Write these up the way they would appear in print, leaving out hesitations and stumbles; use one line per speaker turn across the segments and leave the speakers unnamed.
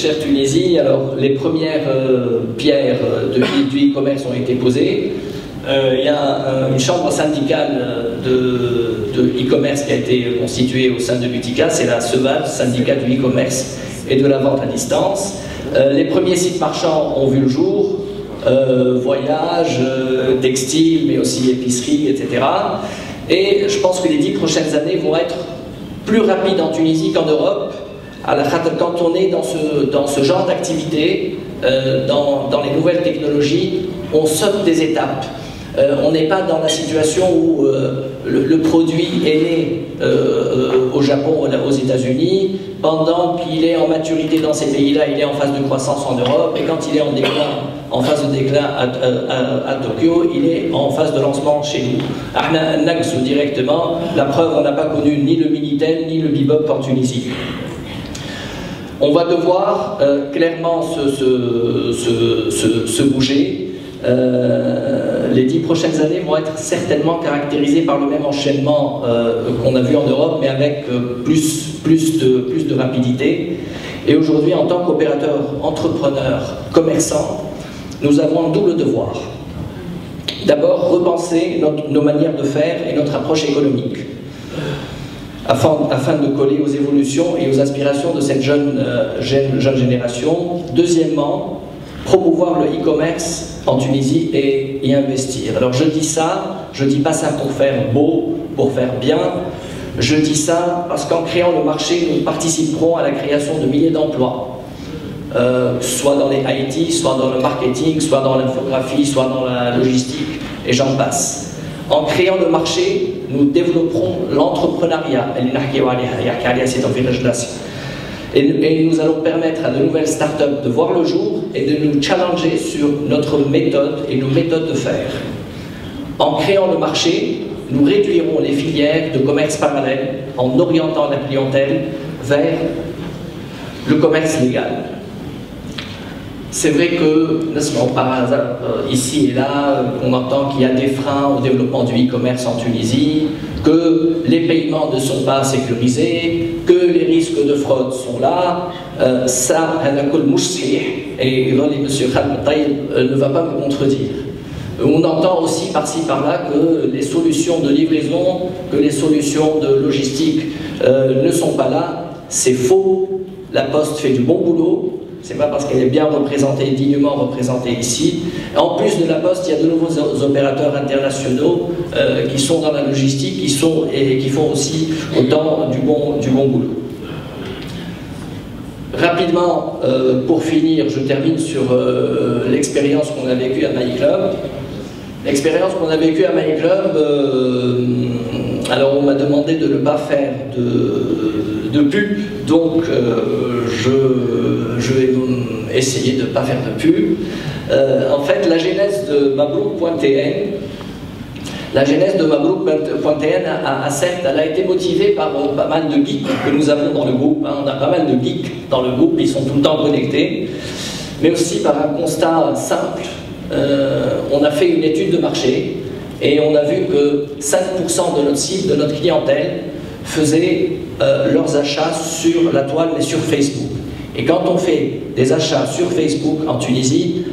chère Tunisie, alors les premières pierres du e-commerce ont été posées. Il y a une chambre syndicale de e-commerce qui a été constituée au sein de l'UTICA, c'est la SEVAL, syndicat du e-commerce et de la vente à distance. Les premiers sites marchands ont vu le jour, voyages, textiles, mais aussi épicerie, etc. Et je pense que les 10 prochaines années vont être plus rapides en Tunisie qu'en Europe. Quand on est dans ce genre d'activité, dans les nouvelles technologies, on saute des étapes. On n'est pas dans la situation où le produit est né au Japon, aux États-Unis, pendant qu'il est en maturité dans ces pays-là, il est en phase de croissance en Europe, et quand il est en déclin, en phase de déclin à Tokyo, il est en phase de lancement chez nous. Naxou directement, la preuve, on n'a pas connu ni le Minitel ni le Bebop en Tunisie. On va devoir clairement se bouger. Les 10 prochaines années vont être certainement caractérisées par le même enchaînement qu'on a vu en Europe, mais avec plus de rapidité. Et aujourd'hui, en tant qu'opérateur, entrepreneur, commerçant, nous avons un double devoir. D'abord, repenser nos manières de faire et notre approche économique, afin de coller aux évolutions et aux aspirations de cette jeune génération. Deuxièmement, promouvoir le e-commerce en Tunisie et y investir. Alors je dis pas ça pour faire beau, pour faire bien, je dis ça parce qu'en créant le marché, nous participerons à la création de milliers d'emplois, soit dans les IT, soit dans le marketing, soit dans l'infographie, soit dans la logistique, et j'en passe. En créant le marché, nous développerons l'entrepreneuriat, et nous allons permettre à de nouvelles startups de voir le jour et de nous challenger sur notre méthode et nos méthodes de faire. En créant le marché, nous réduirons les filières de commerce parallèle en orientant la clientèle vers le commerce légal. C'est vrai que, par hasard, ici et là, on entend qu'il y a des freins au développement du e-commerce en Tunisie, que les paiements ne sont pas sécurisés, que les risques de fraude sont là. Ça, et M. Khaled Taïb ne va pas me contredire. On entend aussi par-ci par-là que les solutions de livraison, que les solutions de logistique ne sont pas là. C'est faux. La Poste fait du bon boulot. C'est pas parce qu'elle est bien représentée, dignement représentée ici. En plus de la Poste, il y a de nouveaux opérateurs internationaux qui sont dans la logistique, qui font aussi autant du bon boulot. Rapidement, pour finir, je termine sur l'expérience qu'on a vécue à MyClub. L'expérience qu'on a vécue à MyClub, alors on m'a demandé de ne pas faire de pub, donc je vais essayer de ne pas faire de pub. En fait, la genèse de Mabrouk.tn, certes, elle a été motivée par pas mal de geeks que nous avons dans le groupe. On a pas mal de geeks dans le groupe, ils sont tout le temps connectés, mais aussi par un constat simple. On a fait une étude de marché et on a vu que 5% de notre cible, de notre clientèle, faisaient leurs achats sur la toile mais sur Facebook. Et quand on fait des achats sur Facebook en Tunisie,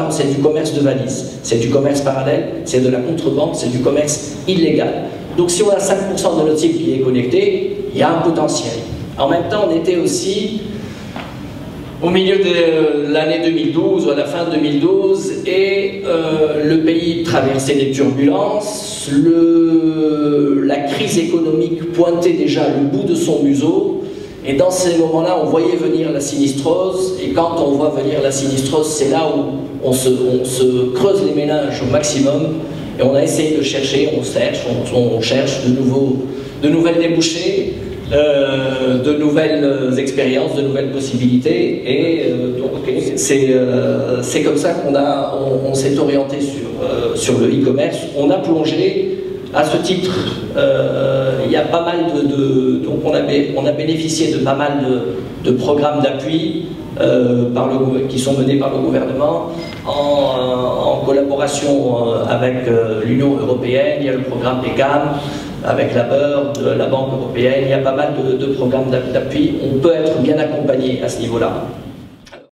c'est du commerce de valise, c'est du commerce parallèle, c'est de la contrebande, c'est du commerce illégal. Donc si on a 5% de notre cible qui est connecté, il y a un potentiel. En même temps, on était aussi au milieu de l'année 2012 ou à la fin 2012 et le pays traversait des turbulences, la crise économique pointait déjà le bout de son museau. Et dans ces moments-là, on voyait venir la sinistrose, et quand on voit venir la sinistrose, c'est là où on se creuse les méninges au maximum, et on a essayé de chercher, on cherche de nouvelles débouchés, de nouvelles expériences, de nouvelles possibilités, et donc c'est comme ça qu'on s'est orienté sur le e-commerce. On a plongé. À ce titre, il y a pas mal donc on a bénéficié de pas mal de programmes d'appui qui sont menés par le gouvernement en collaboration avec l'Union européenne. Il y a le programme PECAM avec la Banque européenne. Il y a pas mal de programmes d'appui. On peut être bien accompagné à ce niveau-là.